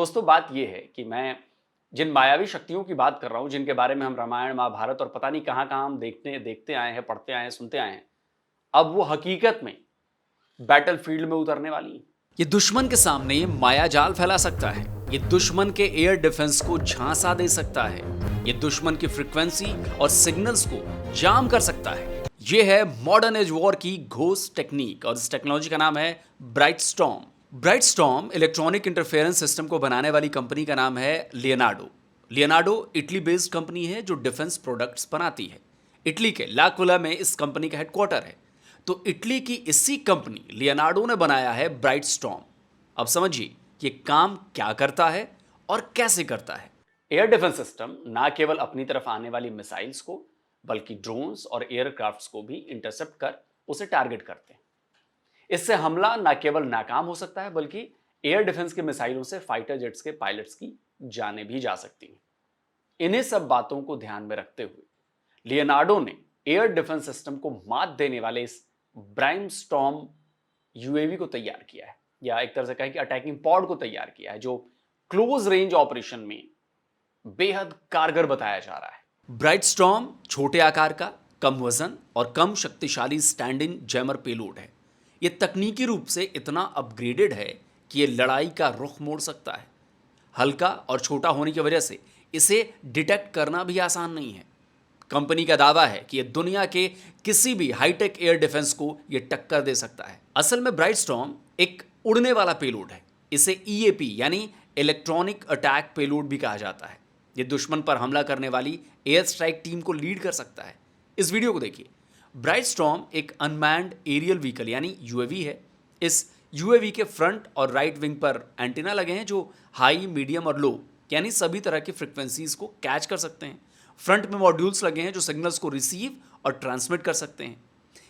दोस्तों बात यह है कि मैं जिन मायावी शक्तियों की बात कर रहा हूं, जिनके बारे में हम रामायण महाभारत और पता नहीं कहां कहां हम देखते आए हैं, पढ़ते आए हैं, सुनते आए हैं, अब वो हकीकत में बैटलफील्ड में उतरने वाली हैं। ये दुश्मन के सामने माया जाल फैला सकता है। ये दुश्मन के एयर डिफेंस को झांसा दे सकता है। ये दुश्मन की फ्रीक्वेंसी और सिग्नल्स को जाम कर सकता है। ये है मॉडर्न एज वॉर की घोस्ट टेक्निक और इस टेक्नोलॉजी का नाम है bright storm. Bright storm electronic interference system को बनाने वाली कंपनी का नाम है Leonardo. Leonardo Italy based company है जो डिफेंस प्रोडक्ट्स बनाती है। इटली के लाक्विला में इस कंपनी का हेडक्वार्टर है। तो इटली की इसी कंपनी लियोनार्डो ने बनाया है ब्राइट स्टॉर्म। अब समझिए ये काम क्या करता है और कैसे करता है। एयर डिफेंस सिस्टम ना केवल अपनी तरफ आने वाली मिसाइल्स को बल्कि ड्रोन्स और एयरक्राफ्ट्स को भी इंटरसेप्ट कर उसे टारगेट करते हैं। इससे हमला ना केवल नाकाम हो सकता है बल्कि एयर डिफेंस के मिसाइलों से फाइटर जेट्स के पायलट्स की जानें भी जा सकती हैं। इन्हीं सब बातों को ध्यान में रखते हुए लियोनार्डो ने एयर डिफेंस सिस्टम को मात देने वाले इस ब्राइट स्टॉर्म यूएवी को तैयार किया है, या एक तरह से कहें कि अटैकिंग पॉड को तैयार किया है, जो क्लोज रेंज ऑपरेशन में बेहद कारगर बताया जा रहा है। ब्राइट स्टॉर्म छोटे आकार का, कम वजन और कम शक्तिशाली स्टैंडिंग जैमर पेलोड है। यह तकनीकी रूप से इतना अपग्रेडेड है कि यह लड़ाई का रुख मोड़ सकता है। हल्का और छोटा होने की वजह से इसे डिटेक्ट करना भी आसान नहीं है। कंपनी का दावा है कि यह दुनिया के किसी भी हाईटेक एयर डिफेंस को यह टक्कर दे सकता है। असल में ब्राइट स्टॉर्म एक उड़ने वाला पेलोड है। इसे ईएपी यानी इलेक्ट्रॉनिक अटैक पेलोड भी कहा जाता है। यह दुश्मन पर हमला करने वाली एयर स्ट्राइक टीम को लीड कर सकता है। इस वीडियो को देखिए। ब्राइट स्टॉर्म एक अनमैन्ड एरियल व्हीकल यानी यूएवी है। इस यूएवी के फ्रंट और राइट विंग पर एंटीना लगे हैं जो हाई, मीडियम और लो यानी सभी तरह की फ्रिक्वेंसीज को कैच कर सकते हैं। फ्रंट में मॉड्यूल्स लगे हैं जो सिग्नल्स को रिसीव और ट्रांसमिट कर सकते हैं।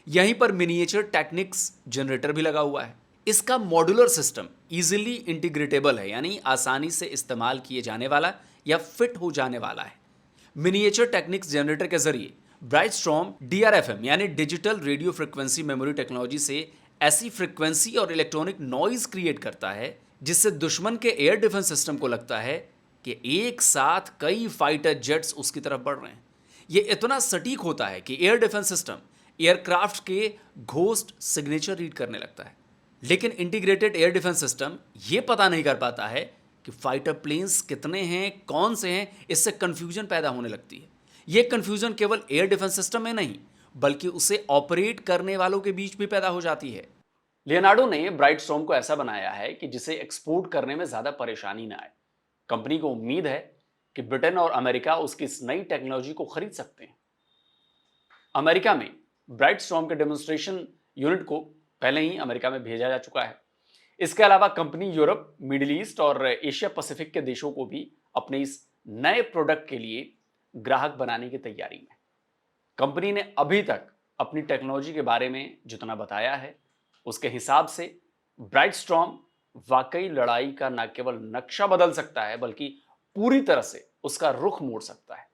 यहीं पर मिनिएचर टेक्निक्स जनरेटर भी लगा हुआ है। इसका मॉड्यूलर सिस्टम इजीली इंटीग्रेटेबल है यानी आसानी से इस्तेमाल किए जाने वाला या फिट हो जाने वाला है। मिनिएचर टेक्निक्स जनरेटर के जरिए ब्राइट स्टॉर्म डीआरएफएम यानी digital radio frequency memory technology से ऐसी फ्रिक्वेंसी और इलेक्ट्रॉनिक नॉइज क्रिएट करता है जिससे दुश्मन के एयर डिफेंस सिस्टम को लगता है कि एक साथ कई फाइटर जेट्स उसकी तरफ बढ़ रहे हैं। यह इतना सटीक होता है कि एयर डिफेंस सिस्टम एयरक्राफ्ट के घोस्ट सिग्नेचर रीड करने लगता है। लेकिन इंटीग्रेटेड एयर डिफेंस सिस्टम यह पता नहीं कर पाता है कि फाइटर प्लेन्स कितने हैं, कौन से हैं। इससे कंफ्यूजन पैदा होने लगती है। यह कंफ्यूजन केवल एयर डिफेंस सिस्टम में नहीं बल्कि उसे ऑपरेट करने वालों के बीच भी पैदा हो जाती है। लियोनार्डो ने ब्राइट स्टॉर्म को ऐसा बनाया है कि जिसे एक्सपोर्ट करने में ज्यादा परेशानी ना आए। कंपनी को उम्मीद है कि ब्रिटेन और अमेरिका उसकी इस नई टेक्नोलॉजी को खरीद सकते हैं। अमेरिका में ब्राइट स्टॉर्म के डेमोन्स्ट्रेशन यूनिट को पहले ही अमेरिका में भेजा जा चुका है। इसके अलावा कंपनी यूरोप, मिडिल ईस्ट और एशिया पैसिफिक के देशों को भी अपने इस नए प्रोडक्ट के लिए ग्राहक बनाने की तैयारी में। कंपनी ने अभी तक अपनी टेक्नोलॉजी के बारे में जितना बताया है उसके हिसाब से ब्राइट स्टॉर्म वाकई लड़ाई का न केवल नक्शा बदल सकता है बल्कि पूरी तरह से उसका रुख मोड़ सकता है।